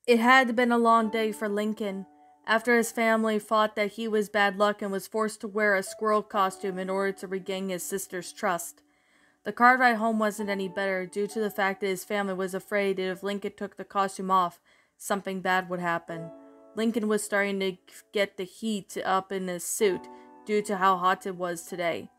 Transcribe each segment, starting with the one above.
It had been a long day for Lincoln. After his family thought that he was bad luck and was forced to wear a squirrel costume in order to regain his sister's trust. The car ride home wasn't any better due to the fact that his family was afraid that if Lincoln took the costume off, something bad would happen. Lincoln was starting to get the heat up in his suit due to how hot it was today.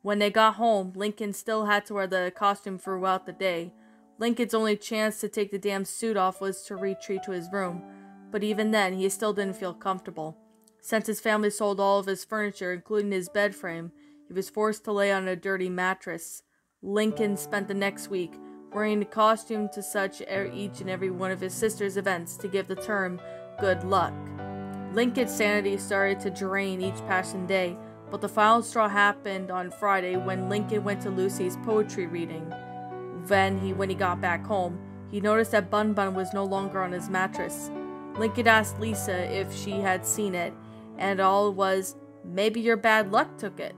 When they got home, Lincoln still had to wear the costume throughout the day. Lincoln's only chance to take the damn suit off was to retreat to his room, but even then, he still didn't feel comfortable. Since his family sold all of his furniture, including his bed frame, he was forced to lay on a dirty mattress. Lincoln spent the next week wearing the costume to each and every one of his sister's events to give the term good luck. Lincoln's sanity started to drain each passing day, but the final straw happened on Friday when Lincoln went to Lucy's poetry reading. When he got back home, he noticed that Bun Bun was no longer on his mattress. Lincoln asked Lisa if she had seen it, and all was, maybe your bad luck took it.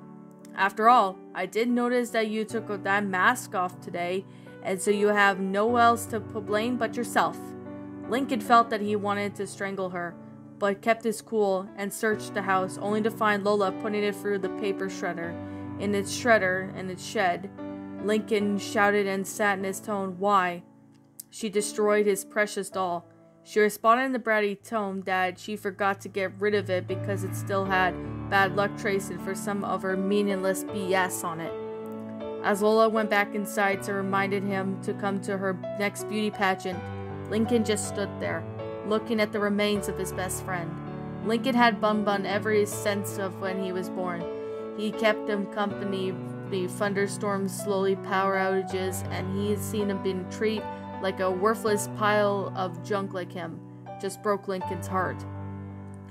After all, I did notice that you took that mask off today, and so you have no one else to blame but yourself. Lincoln felt that he wanted to strangle her, but kept his cool and searched the house only to find Lola putting it through the paper shredder. In its shed, Lincoln shouted and sat in his tone, why? She destroyed his precious doll. She responded in the bratty tone that she forgot to get rid of it because it still had bad luck tracing for some of her meaningless BS on it. As Lola went back inside to remind him to come to her next beauty pageant, Lincoln just stood there, looking at the remains of his best friend. Lincoln had Bun Bun ever since of when he was born. He kept him company the thunderstorms, slowly power outages, and he had seen him being treated like a worthless pile of junk like him. Just broke Lincoln's heart.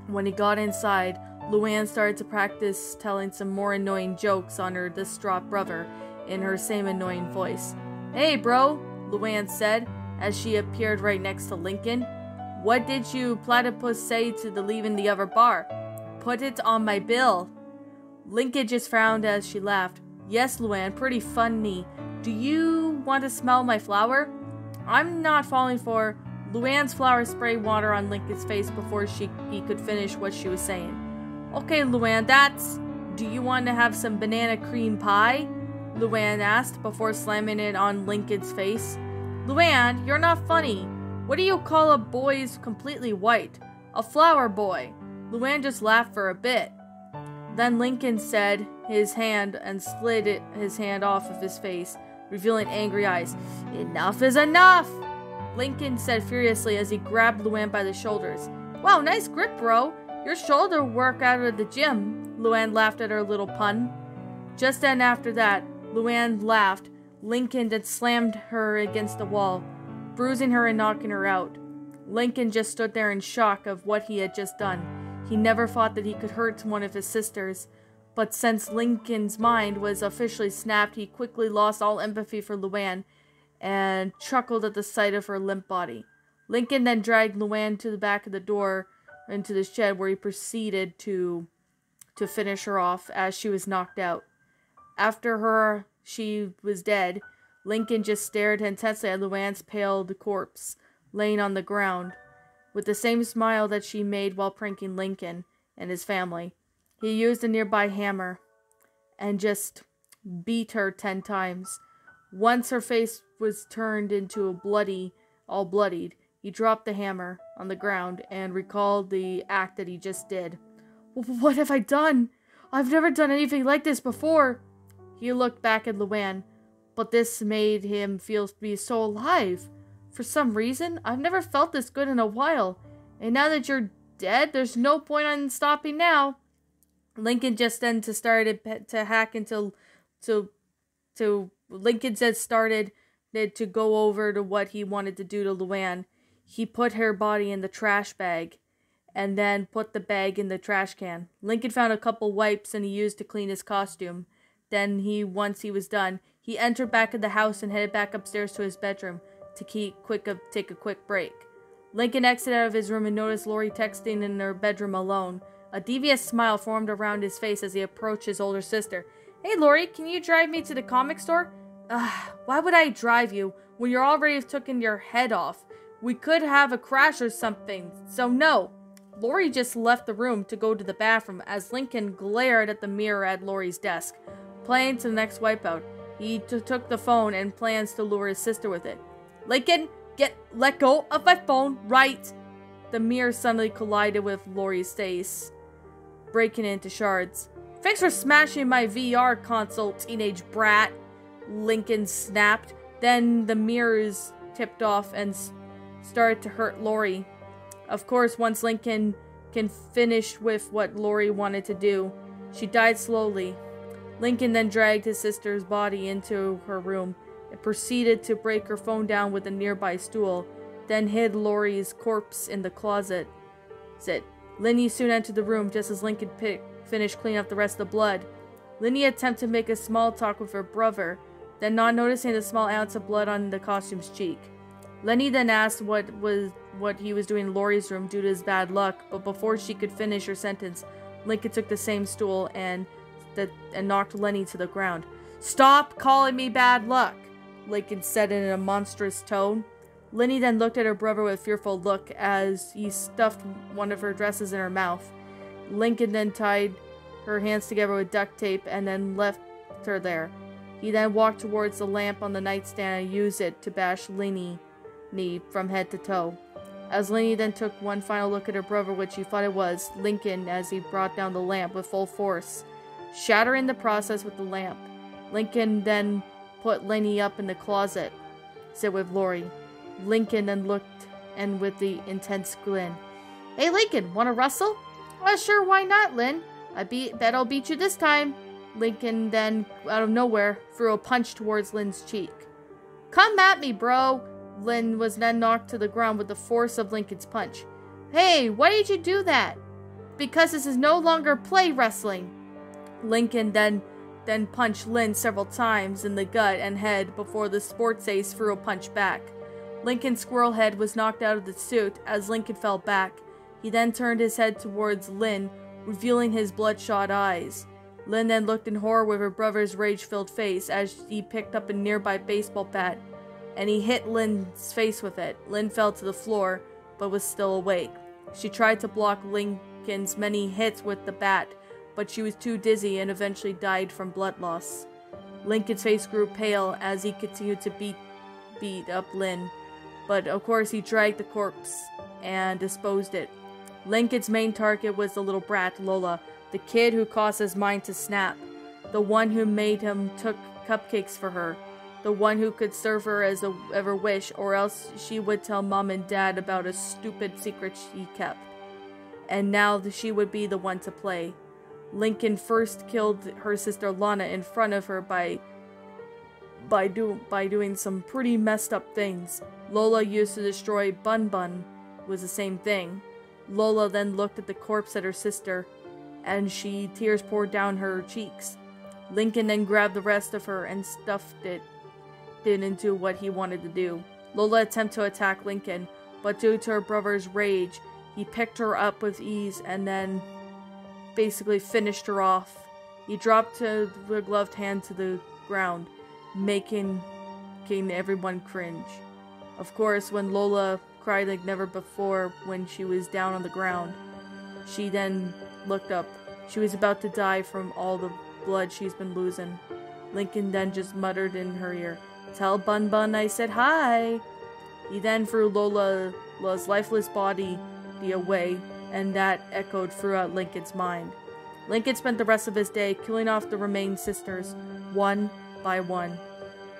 When he got inside, Luann started to practice telling some more annoying jokes on her distraught brother in her same annoying voice. Hey bro, Luann said as she appeared right next to Lincoln. What did you platypus say to the leaving the other bar? Put it on my bill. Lincoln just frowned as she laughed. Yes, Luann, pretty funny. Do you want to smell my flower? I'm not falling for. Luann's flower sprayed water on Lincoln's face before he could finish what she was saying. Okay, Luann, that's... Do you want to have some banana cream pie? Luann asked before slamming it on Lincoln's face. Luann, you're not funny. What do you call a boy's completely white? A flower boy. Luann just laughed for a bit. Then Lincoln said his hand and slid his hand off of his face, revealing angry eyes. Enough is enough! Lincoln said furiously as he grabbed Luann by the shoulders. Wow, nice grip, bro. Your shoulder work out of the gym. Luann laughed at her little pun. Just then after that, Luann laughed. Lincoln then slammed her against the wall, bruising her and knocking her out. Lincoln just stood there in shock of what he had just done. He never thought that he could hurt one of his sisters, but since Lincoln's mind was officially snapped, he quickly lost all empathy for Luann and chuckled at the sight of her limp body. Lincoln then dragged Luann to the back of the door into the shed where he proceeded to finish her off as she was knocked out. After she was dead, Lincoln just stared intensely at Luann's pale corpse laying on the ground, with the same smile that she made while pranking Lincoln and his family. He used a nearby hammer and just beat her 10 times. Once her face was turned into all bloodied, he dropped the hammer on the ground and recalled the act that he just did. What have I done? I've never done anything like this before. He looked back at Luann, but this made him feel to be so alive. For some reason, I've never felt this good in a while. And now that you're dead, there's no point in stopping now. Lincoln just then started to hack into Lincoln said started to go over to what he wanted to do to Luann. He put her body in the trash bag and then put the bag in the trash can. Lincoln found a couple wipes and he used to clean his costume. Then once he was done, he entered back of the house and headed back upstairs to his bedroom to take a quick break. Lincoln exited out of his room and noticed Lori texting in her bedroom alone. A devious smile formed around his face as he approached his older sister. Hey Lori, can you drive me to the comic store? Why would I drive you when you're already taking your head off? We could have a crash or something, so no. Lori just left the room to go to the bathroom as Lincoln glared at the mirror at Lori's desk. Planning to the next wipeout, he took the phone and plans to lure his sister with it. Lincoln, let go of my phone, right? The mirror suddenly collided with Lori's face, breaking it into shards. Thanks for smashing my VR console, teenage brat, Lincoln snapped. Then the mirrors tipped off and started to hurt Lori. Of course, once Lincoln finished with what Lori wanted to do, she died slowly. Lincoln then dragged his sister's body into her room and proceeded to break her phone down with a nearby stool, then hid Lori's corpse in the closet. Linny soon entered the room just as Lincoln finished cleaning up the rest of the blood. Linny attempted to make a small talk with her brother, then not noticing the small ounce of blood on the costume's cheek. Lenny then asked what he was doing in Lori's room due to his bad luck, but before she could finish her sentence, Lincoln took the same stool and knocked Lenny to the ground. "Stop calling me bad luck," Lincoln said in a monstrous tone. Lenny then looked at her brother with a fearful look as he stuffed one of her dresses in her mouth. Lincoln then tied her hands together with duct tape and then left her there. He then walked towards the lamp on the nightstand and used it to bash Lenny from head to toe. As Lenny then took one final look at her brother, which she thought it was Lincoln, as he brought down the lamp with full force, shattering the process with the lamp. Lincoln then put Lenny up in the closet, sit with Lori. Lincoln then looked and with the intense grin. "Hey Lincoln, wanna wrestle?" "Well, sure, why not, Lynn? Bet I'll beat you this time." Lincoln then, out of nowhere, threw a punch towards Lynn's cheek. "Come at me, bro!" Lynn was then knocked to the ground with the force of Lincoln's punch. "Hey, why did you do that?" "Because this is no longer play wrestling." Lincoln then punched Lynn several times in the gut and head before the sports ace threw a punch back. Lincoln's squirrel head was knocked out of the suit as Lincoln fell back. He then turned his head towards Lynn, revealing his bloodshot eyes. Lynn then looked in horror with her brother's rage-filled face as he picked up a nearby baseball bat, and he hit Lynn's face with it. Lynn fell to the floor, but was still awake. She tried to block Lincoln's many hits with the bat, but she was too dizzy and eventually died from blood loss. Lincoln's face grew pale as he continued to beat up Lynn, but of course he dragged the corpse and disposed it. Lincoln's main target was the little brat, Lola, the kid who caused his mind to snap, the one who made him took cupcakes for her, the one who could serve her as a ever wish, or else she would tell Mom and Dad about a stupid secret she kept. And now she would be the one to play. Lincoln first killed her sister Lana in front of her by doing some pretty messed up things. Lola used to destroy Bun Bun was the same thing. Lola then looked at the corpse of her sister, and tears poured down her cheeks. Lincoln then grabbed the rest of her and stuffed it into what he wanted to do. Lola attempted to attack Lincoln, but due to her brother's rage, he picked her up with ease and then basically finished her off. He dropped her gloved hand to the ground, making everyone cringe. Of course, when Lola cried like never before when she was down on the ground, she then looked up. She was about to die from all the blood she's been losing. Lincoln then just muttered in her ear, "Tell Bun Bun I said hi." He then threw Lola's lifeless body away, and that echoed throughout Lincoln's mind. Lincoln spent the rest of his day killing off the remaining sisters, one by one.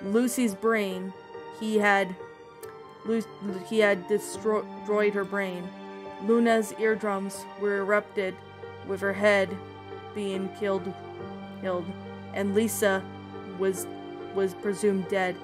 Lucy's brain, he had destroyed her brain. Luna's eardrums were erupted with her head being killed, and Lisa was presumed dead.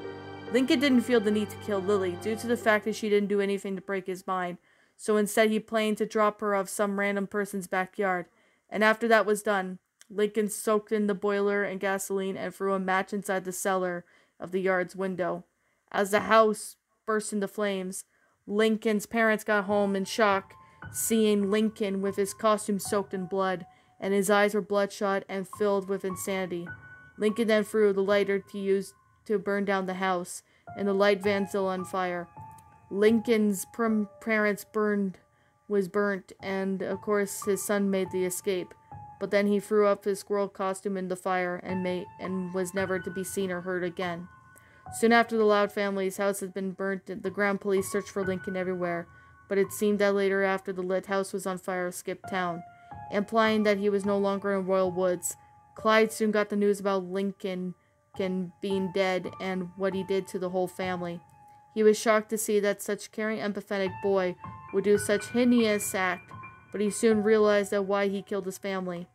Lincoln didn't feel the need to kill Lily due to the fact that she didn't do anything to break his mind, so instead he planned to drop her off some random person's backyard. And after that was done, Lincoln soaked in the boiler and gasoline and threw a match inside the cellar of the yard's window. As the house burst into flames, Lincoln's parents got home in shock, seeing Lincoln with his costume soaked in blood, and his eyes were bloodshot and filled with insanity. Lincoln then threw the lighter to use to burn down the house, and the light van still on fire. Lincoln's parents was burnt, and of course his son made the escape. But then he threw up his squirrel costume in the fire and was never to be seen or heard again. Soon after the Loud family's house had been burnt, the ground police searched for Lincoln everywhere, but it seemed that later after the lit house was on fire, skipped town, implying that he was no longer in Royal Woods. Clyde soon got the news about Lincoln being dead and what he did to the whole family. He was shocked to see that such caring, empathetic boy would do such heinous act, but he soon realized that why he killed his family.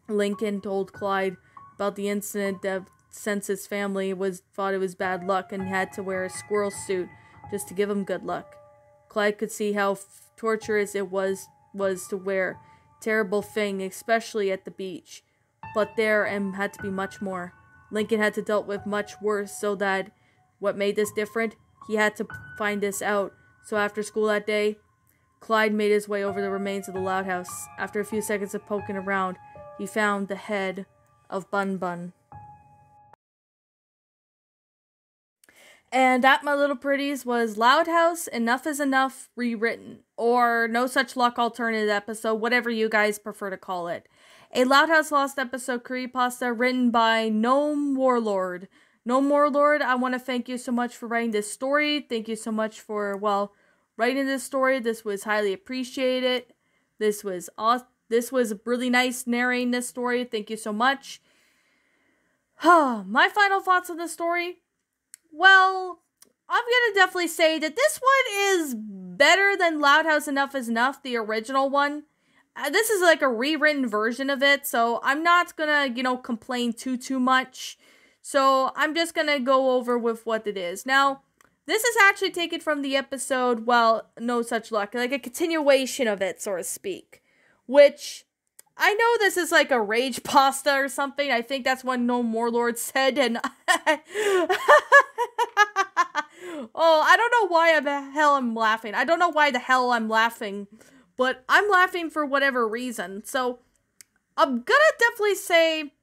Lincoln told Clyde about the incident that since his family thought it was bad luck and had to wear a squirrel suit just to give him good luck. Clyde could see how torturous it was to wear. Terrible thing, especially at the beach. But there had to be much more. Lincoln had to deal with much worse, so that what made this different? He had to find this out. So after school that day, Clyde made his way over the remains of the Loud house. After a few seconds of poking around, he found the head of Bun Bun. And that, my little pretties, was Loud House Enough is Enough rewritten, or No Such Luck alternate episode, whatever you guys prefer to call it. A Loud House Lost episode creepypasta written by Gnome Warlord. Gnome Warlord, I want to thank you so much for writing this story. Thank you so much for, writing this story. This was highly appreciated. This was awesome. This was really nice narrating this story. Thank you so much. My final thoughts on the story. Well, I'm gonna definitely say that this one is better than Loud House Enough is Enough, the original one. This is like a rewritten version of it, so I'm not gonna, complain too much. So I'm just gonna go over with what it is. Now, this is actually taken from the episode, No Such Luck, like a continuation of it, so to speak. Which, I know this is like a rage pasta or something. I think that's what No Warlord said, and oh, I don't know why the hell I'm laughing. I don't know why the hell I'm laughing, but I'm laughing for whatever reason. So, I'm gonna definitely say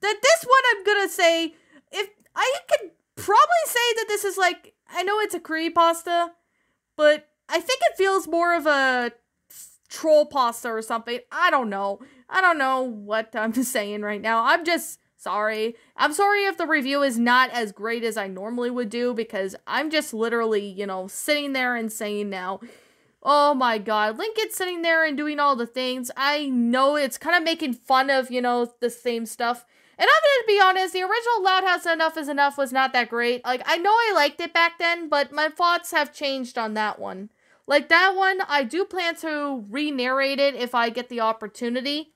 that this one, I'm gonna say, if I could probably say that this is like, I know it's a creepypasta, but I think it feels more of a troll pasta or something. I don't know what I'm saying right now. I'm just sorry. I'm sorry if the review is not as great as I normally would do, because I'm just literally, sitting there and saying now, oh my god, Lincoln's sitting there and doing all the things. I know it's kind of making fun of, the same stuff. And I'm gonna be honest, the original Loud House Enough is Enough was not that great. Like, I know I liked it back then, but my thoughts have changed on that one. Like, that one, I do plan to re-narrate it if I get the opportunity.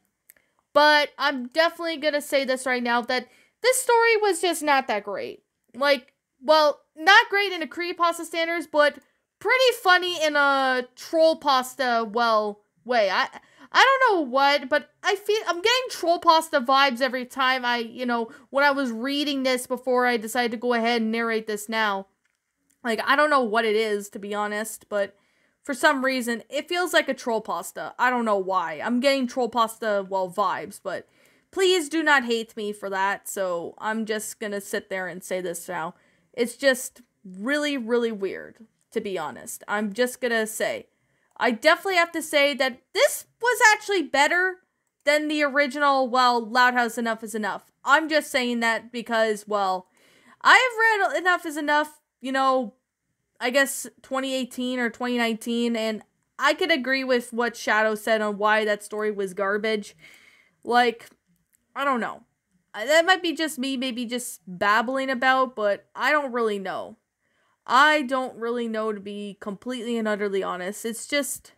But I'm definitely gonna say this right now, that this story was just not that great. Like, not great in a creepypasta standards, but pretty funny in a troll pasta, way. I don't know what, but I'm getting troll pasta vibes every time when I was reading this before I decided to go ahead and narrate this now. Like, I don't know what it is, to be honest, but for some reason, it feels like a troll pasta. I don't know why. I'm getting troll pasta, vibes, but please do not hate me for that. So I'm just gonna sit there and say this now. It's just really, really weird, to be honest. I'm just gonna say, I definitely have to say that this was actually better than the original, Loud House Enough is Enough. I'm just saying that because, I have read Enough is Enough, I guess 2018 or 2019, and I could agree with what Shadow said on why that story was garbage. Like, I don't know. That might be just me maybe just babbling about, but I don't really know. I don't really know, to be completely and utterly honest. It's just,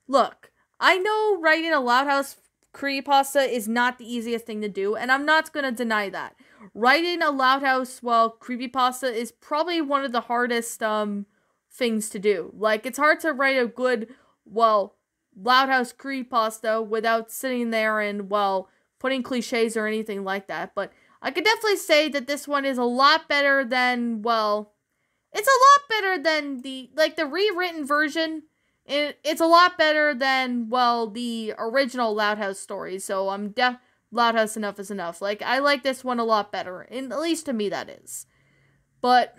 look, I know writing a Loud House creepypasta is not the easiest thing to do, and I'm not going to deny that. Writing a Loud House, creepypasta is probably one of the hardest, things to do. Like, it's hard to write a good, Loud House creepypasta without sitting there and, putting cliches or anything like that. But I could definitely say that this one is a lot better than, it's a lot better than the rewritten version. It's a lot better than, the original Loud House story. So Loud House Enough is Enough. Like, I like this one a lot better. And at least to me, that is. But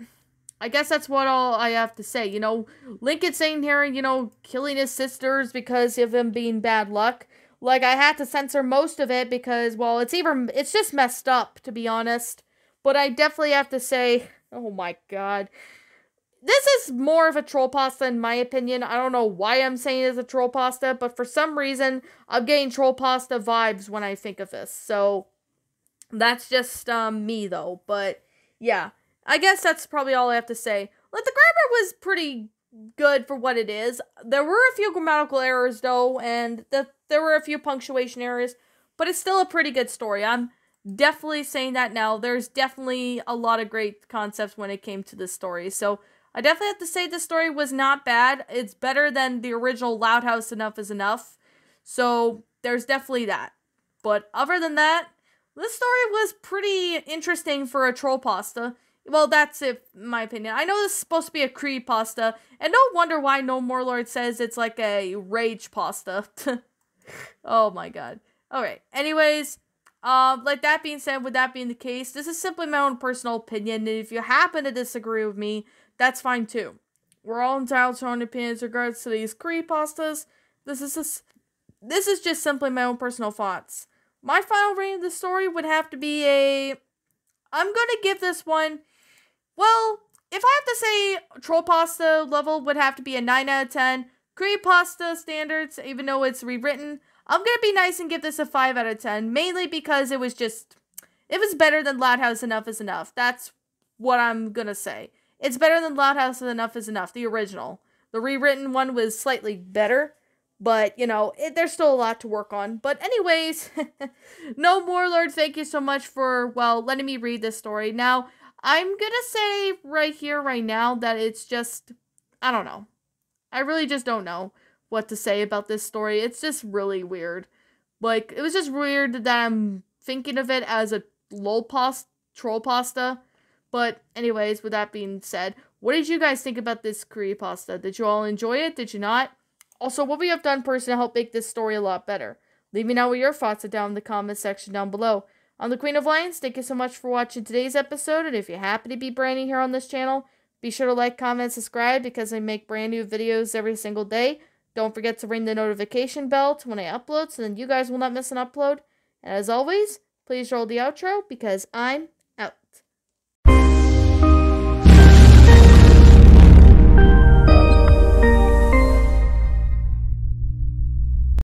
I guess that's what all I have to say. You know, Lincoln saying here, you know, killing his sisters because of him being bad luck. Like, I had to censor most of it because, well, it's just messed up, to be honest. But I definitely have to say, oh my god. This is more of a troll pasta in my opinion. I don't know why I'm saying it's a troll pasta, but for some reason, I'm getting troll pasta vibes when I think of this. So, that's just me though. But yeah, I guess that's probably all I have to say. Like, the grammar was pretty good for what it is. There were a few grammatical errors though, and there were a few punctuation errors, but it's still a pretty good story. I'm definitely saying that now. There's definitely a lot of great concepts when it came to this story. So I definitely have to say this story was not bad. It's better than the original Loud House Enough is Enough. So there's definitely that. But other than that, this story was pretty interesting for a troll pasta. Well, that's it, in my opinion. I know this is supposed to be a creepypasta, and no wonder why No More Lord says it's like a rage pasta. Oh my god. Alright, anyways, like that being said, with that being the case, this is simply my own personal opinion, and if you happen to disagree with me, that's fine too. We're all entitled to our own opinions in regards to these creepypastas. This is just simply my own personal thoughts. My final rating of the story would have to be I'm gonna give this one, well, if I have to say troll pasta level would have to be a 9 out of 10. Creepypasta standards, even though it's rewritten, I'm gonna be nice and give this a 5 out of 10, mainly because it was better than Loud House Enough is Enough. That's what I'm gonna say. It's better than Loud House Enough is Enough, the original. The rewritten one was slightly better, but, you know, there's still a lot to work on. But anyways, No More Lord, thank you so much for, well, letting me read this story. Now, I'm gonna say right here, right now, that it's just, I don't know. I really just don't know what to say about this story. It's just really weird. Like, it was just weird that I'm thinking of it as a troll pasta. But anyways, with that being said, what did you guys think about this creepypasta? Did you all enjoy it? Did you not? Also, what would you have done personally to help make this story a lot better? Leave me know what your thoughts are down in the comment section down below. I'm the Queen of Lions. Thank you so much for watching today's episode. And if you happen to be brand new here on this channel, be sure to like, comment, subscribe because I make brand new videos every single day. Don't forget to ring the notification bell when I upload so then you guys will not miss an upload. And as always, please roll the outro because I'm